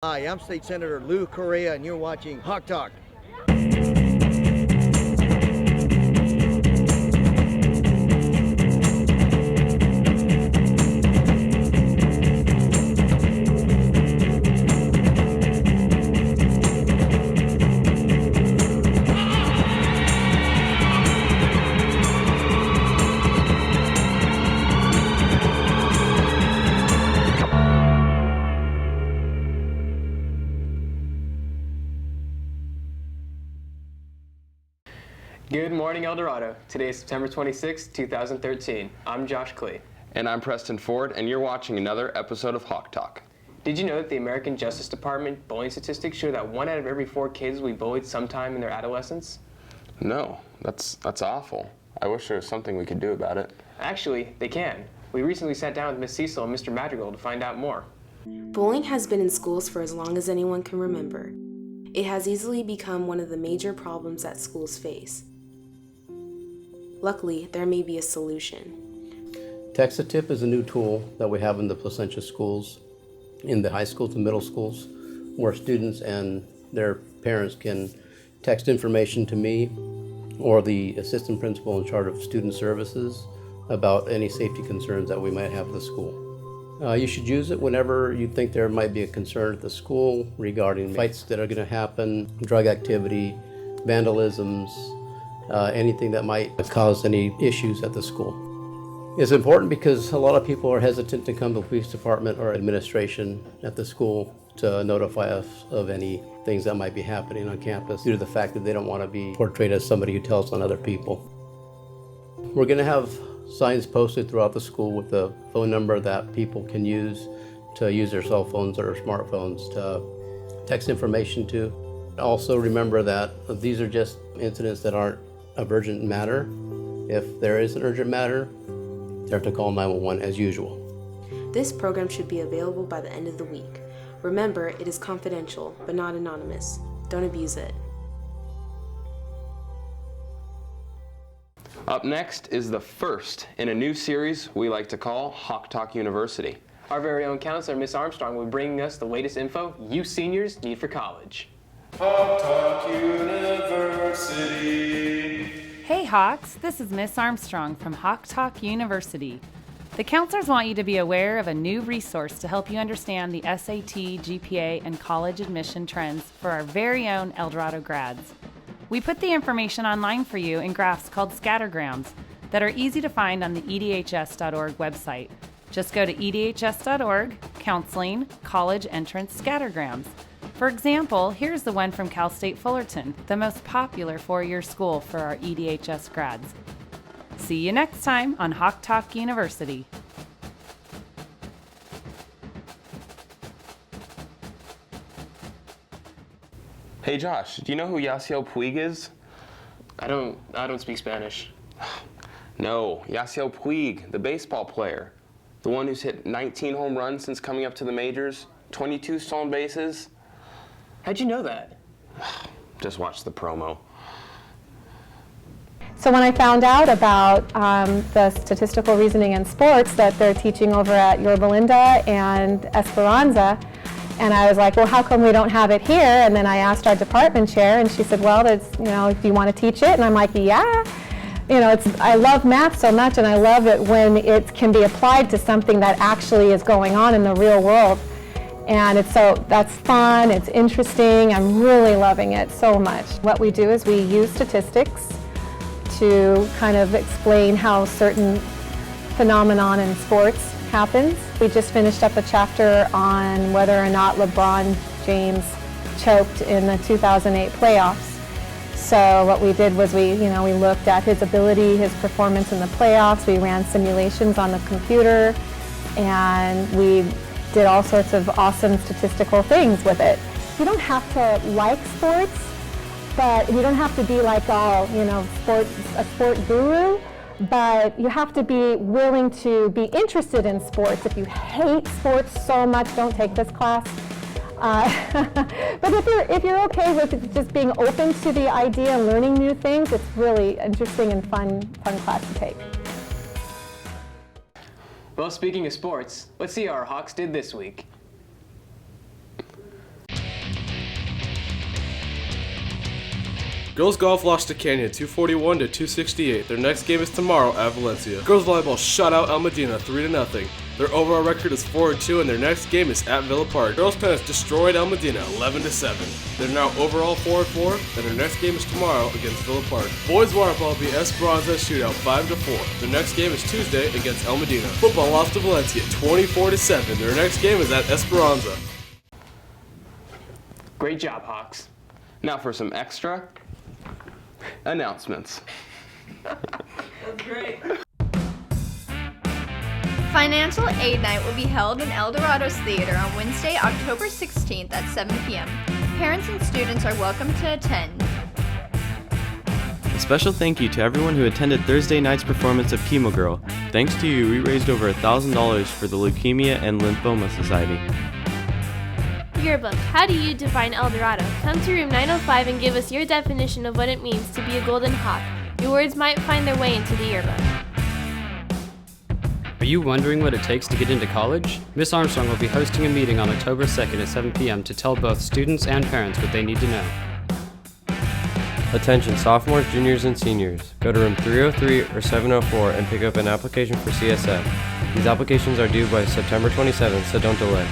Hi, I'm State Senator Lou Correa, and you're watching Hawk Talk. Good morning, El Dorado. Today is September 26, 2013. I'm Josh Clee. And I'm Preston Ford, and you're watching another episode of Hawk Talk. Did you know that the American Justice Department bullying statistics show that 1 out of every 4 kids will be bullied sometime in their adolescence? No, that's awful. I wish there was something we could do about it. Actually, they can. We recently sat down with Miss Cecil and Mr. Madrigal to find out more. Bullying has been in schools for as long as anyone can remember. It has easily become one of the major problems that schools face. Luckily, there may be a solution. Text-a-Tip is a new tool that we have in the Placentia schools, in the high schools and middle schools, where students and their parents can text information to me or the assistant principal in charge of student services about any safety concerns that we might have at the school. You should use it whenever you think there might be a concern at the school regarding fights that are going to happen, drug activity, vandalisms, anything that might cause any issues at the school. It's important because a lot of people are hesitant to come to the police department or administration at the school to notify us of any things that might be happening on campus due to the fact that they don't want to be portrayed as somebody who tells on other people. We're going to have signs posted throughout the school with the phone number that people can use to use their cell phones or smartphones to text information to. Also remember that these are just incidents that aren't of urgent matter. If there is an urgent matter, they have to call 911 as usual. This program should be available by the end of the week. Remember, it is confidential, but not anonymous. Don't abuse it. Up next is the first in a new series we like to call Hawk Talk University. Our very own counselor, Miss Armstrong, will be bringing us the latest info you seniors need for college. Hawk Talk University. Hey Hawks, this is Miss Armstrong from Hawk Talk University. The counselors want you to be aware of a new resource to help you understand the SAT, GPA, and college admission trends for our very own El Dorado grads. We put the information online for you in graphs called scattergrams that are easy to find on the EDHS.org website. Just go to EDHS.org, Counseling, College Entrance Scattergrams. For example, here's the one from Cal State Fullerton, the most popular four-year school for our EDHS grads. See you next time on Hawk Talk University. Hey Josh, do you know who Yasiel Puig is? I don't speak Spanish. No, Yasiel Puig, the baseball player. The one who's hit 19 home runs since coming up to the majors, 22 stolen bases. How'd you know that? Just watch the promo. So when I found out about the statistical reasoning in sports that they're teaching over at Yorba Linda and Esperanza, and I was like, well, how come we don't have it here? And then I asked our department chair, and she said, well, it's, do you want to teach it? And I'm like, yeah. I love math so much, and I love it when it can be applied to something that actually is going on in the real world. And that's fun, it's interesting, I'm really loving it so much. What we do is we use statistics to kind of explain how certain phenomenon in sports happens. We just finished up a chapter on whether or not LeBron James choked in the 2008 playoffs. So what we did was we looked at his ability, his performance in the playoffs. We ran simulations on the computer, and we did all sorts of awesome statistical things with it. You don't have to like sports, but you don't have to be like a sport guru, but you have to be willing to be interested in sports. If you hate sports so much, don't take this class. But if you're okay with just being open to the idea and learning new things, it's really interesting and fun class to take. Well, speaking of sports, let's see how our Hawks did this week. Girls golf lost to Canyon 241 to 268. Their next game is tomorrow at Valencia. Girls volleyball shut out El Medina 3-0. Their overall record is 4-2 and their next game is at Villa Park. Girls tennis destroyed El Medina 11-7. They're now overall 4-4 and their next game is tomorrow against Villa Park. Boys water polo beat Esperanza shootout 5-4. Their next game is Tuesday against El Medina. Football lost to Valencia 24-7. Their next game is at Esperanza. Great job, Hawks. Now for some extra announcements. That's great. Financial Aid Night will be held in El Dorado's Theater on Wednesday, October 16th at 7 p.m. Parents and students are welcome to attend. A special thank you to everyone who attended Thursday night's performance of Chemo Girl. Thanks to you, we raised over $1,000 for the Leukemia and Lymphoma Society. Yearbook. How do you define El Dorado? Come to room 905 and give us your definition of what it means to be a Golden Hawk. Your words might find their way into the yearbook. Are you wondering what it takes to get into college? Miss Armstrong will be hosting a meeting on October 2nd at 7 p.m. to tell both students and parents what they need to know. Attention sophomores, juniors, and seniors. Go to room 303 or 704 and pick up an application for CSF. These applications are due by September 27th, so don't delay.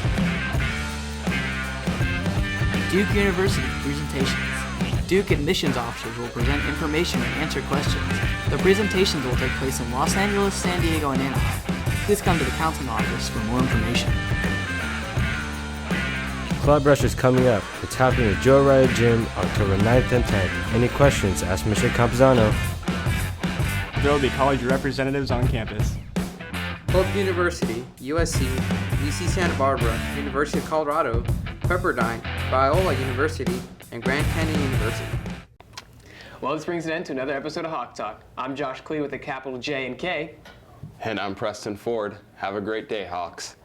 Duke University presentations. Duke admissions officers will present information and answer questions. The presentations will take place in Los Angeles, San Diego, and Anaheim. Please come to the counseling office for more information. Club Rush is coming up. It's happening at Joe Ryder Gym October 9th and 10th. Any questions, ask Mr. Campuzano. There will be college representatives on campus. Hope University, USC, UC Santa Barbara, University of Colorado, Pepperdine, Biola University, and Grand Canyon University. Well, this brings an end to another episode of Hawk Talk. I'm Josh Klee with a capital J and K. And I'm Preston Ford. Have a great day, Hawks.